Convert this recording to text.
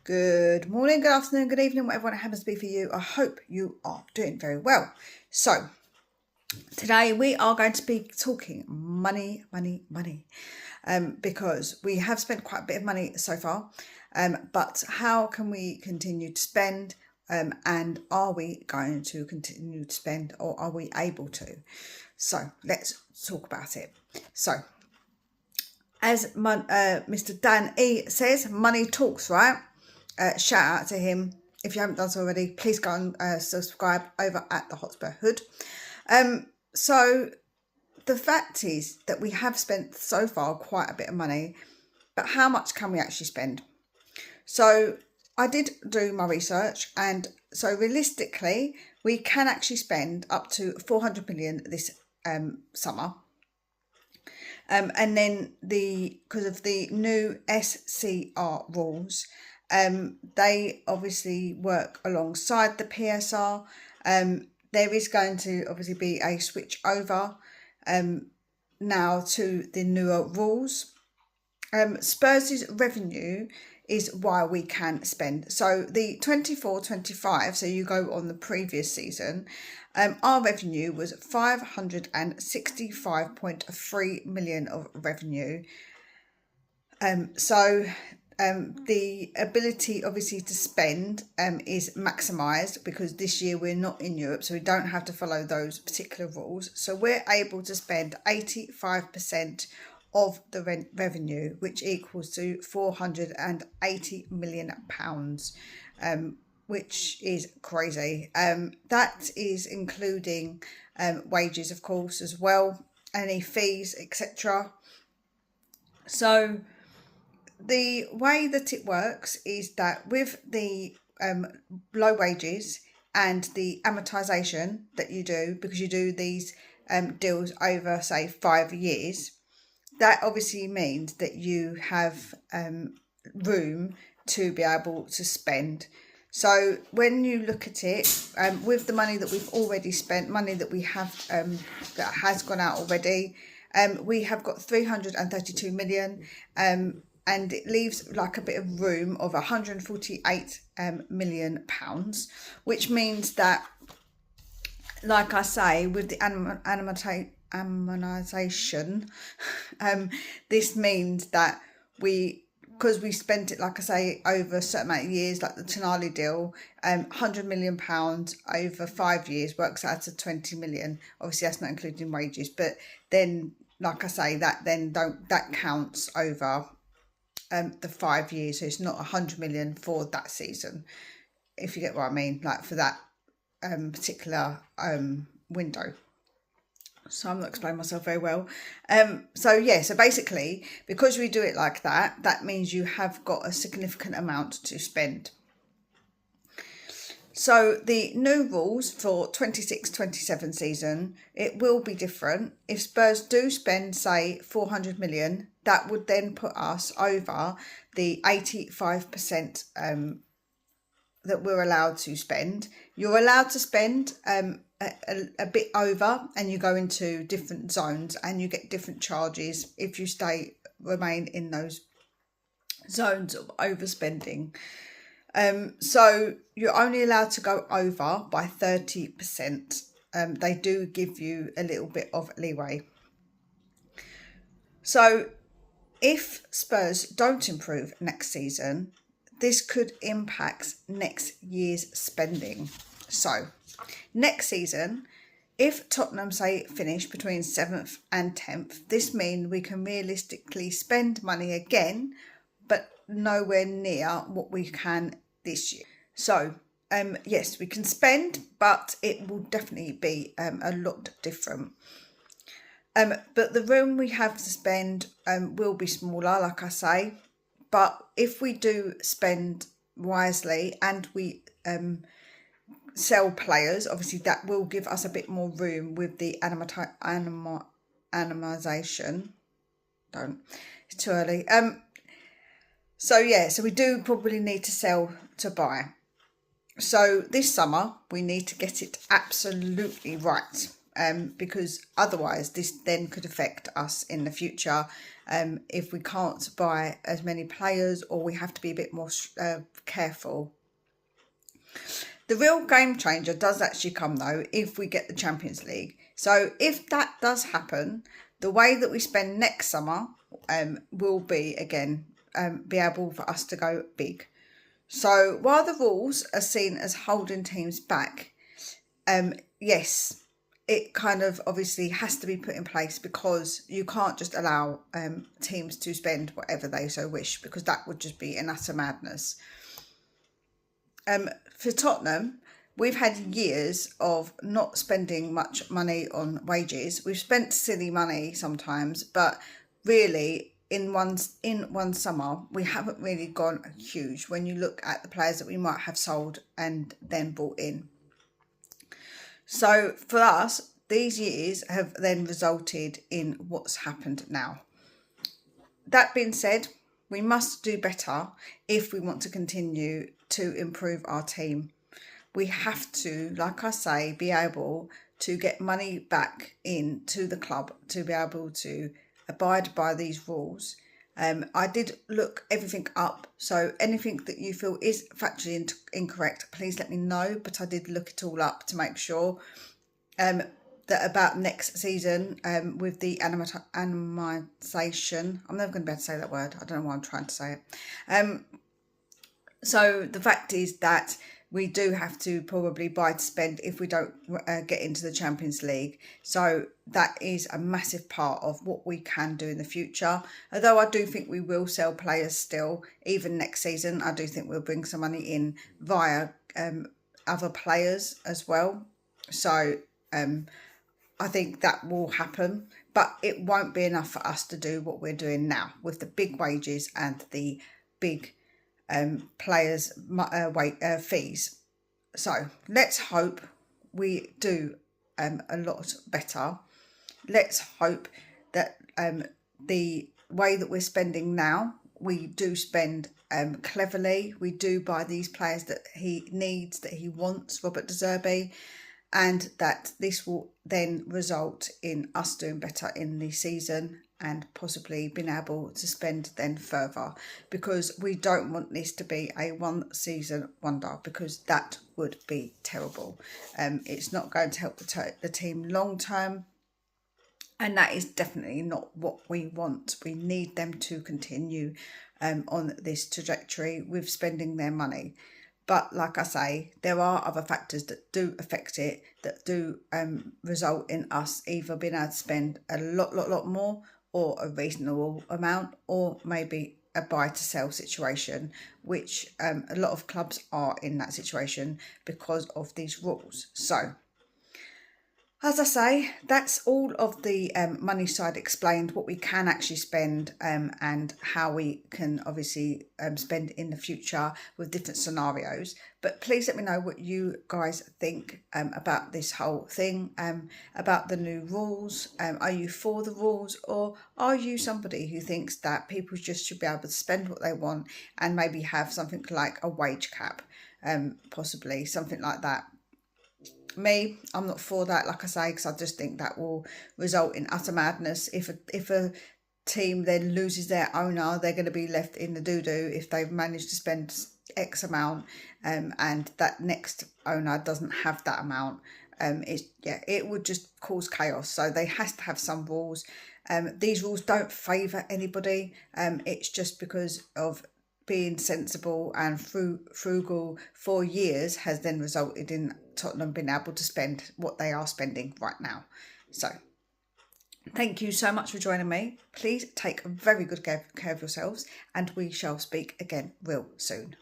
Good morning, good afternoon, good evening, whatever it happens to be for you. I hope you are doing very well. So today we are going to be talking money, because we have spent quite a bit of money so far, but how can we continue to spend, and are we going to continue to spend, or are we able to? So let's talk about it. So as Mr. Dan E says, money talks, right? Shout out to him. If you haven't done so already, please go and subscribe over at the Hotspur Hood. So the fact is that we have spent so far quite a bit of money, but how much can we actually spend? So I did do my research, and so realistically we can actually spend up to 400 million this summer. And then because of the new SCR rules, they obviously work alongside the PSR. There is going to obviously be a switch over now to the newer rules. Spurs' revenue is why we can spend. So the 24-25, so you go on the previous season, our revenue was 565.3 million of revenue. The ability obviously to spend is maximised because this year we're not in Europe, so we don't have to follow those particular rules. So we're able to spend 85% of the revenue, which equals to £480 million, which is crazy. That is including wages, of course, as well, any fees, etc. So the way that it works is that with the low wages and the amortization that you do, because you do these deals over, say, 5 years, that obviously means that you have room to be able to spend. So when you look at it, with the money that we've already spent, money that we have that has gone out already, we have got 332 million, and it leaves like a bit of room of 148 million pounds, which means that, like I say, with the amortization, this means that because we spent it, like I say, over a certain amount of years, like the Tonali deal, £100 million over 5 years works out to 20 million. Obviously, that's not including wages, but then, like I say, that counts over the 5 years, so it's not 100 million for that season, if you get what I mean, like for that particular window. So I'm not explaining myself very well. So basically, because we do it like that, that means you have got a significant amount to spend. So the new rules for 26-27 season, it will be different. If Spurs do spend, say, 400 million, that would then put us over the 85% that we're allowed to spend. You're allowed to spend a bit over, and you go into different zones and you get different charges if you remain in those zones of overspending. So you're only allowed to go over by 30%. They do give you a little bit of leeway. So if Spurs don't improve next season, this could impact next year's spending. So next season, if Tottenham, say, finish between 7th and 10th, this means we can realistically spend money again, but nowhere near what we can this year. So yes, we can spend, but it will definitely be a lot different. But the room we have to spend will be smaller, like I say. But if we do spend wisely and we sell players, obviously that will give us a bit more room with the animation. It's too early. So we do probably need to sell to buy. So this summer we need to get it absolutely right. because otherwise this then could affect us in the future if we can't buy as many players, or we have to be a bit more careful. The real game changer does actually come though if we get the Champions League. So if that does happen, the way that we spend next summer will be again be able for us to go big. So while the rules are seen as holding teams back, yes, it kind of obviously has to be put in place, because you can't just allow teams to spend whatever they so wish, because that would just be an utter madness. For Tottenham, we've had years of not spending much money on wages. We've spent silly money sometimes, but really in one summer we haven't really gone huge when you look at the players that we might have sold and then bought in. So for us, these years have then resulted in what's happened now. That being said, we must do better if we want to continue to improve our team. We have to, like I say, be able to get money back into the club to be able to abide by these rules. I did look everything up, so anything that you feel is factually incorrect, please let me know, but I did look it all up to make sure that about next season with the animation, I'm never going to be able to say that word, I don't know why I'm trying to say it. So the fact is that we do have to probably buy to spend if we don't get into the Champions League. So that is a massive part of what we can do in the future. Although I do think we will sell players still, even next season. I do think we'll bring some money in via other players as well. So I think that will happen, but it won't be enough for us to do what we're doing now with the big wages and the big players' fees. So let's hope we do a lot better. Let's hope that the way that we're spending now, we do spend cleverly. We do buy these players that he needs, that he wants, Robert De Zerbi, and that this will then result in us doing better in the season and possibly being able to spend then further, because we don't want this to be a one season wonder, because that would be terrible. It's not going to help the team long term, and that is definitely not what we want. We need them to continue on this trajectory with spending their money. But like I say, there are other factors that do affect it, that do result in us either being able to spend a lot more, or a reasonable amount, or maybe a buy to sell situation, which a lot of clubs are in that situation because of these rules. So as I say, that's all of the money side explained, what we can actually spend and how we can obviously spend in the future with different scenarios. But please let me know what you guys think about this whole thing, about the new rules. Are you for the rules, or are you somebody who thinks that people just should be able to spend what they want and maybe have something like a wage cap, possibly something like that? Me, I'm not for that, like I say, because I just think that will result in utter madness. If a team then loses their owner, they're going to be left in the doo-doo if they've managed to spend X amount and that next owner doesn't have that amount. It would just cause chaos. So they has to have some rules. These rules don't favour anybody. It's just because of being sensible and frugal for years has then resulted in Tottenham being able to spend what they are spending right now. So thank you so much for joining me. Please take very good care of yourselves, and we shall speak again real soon.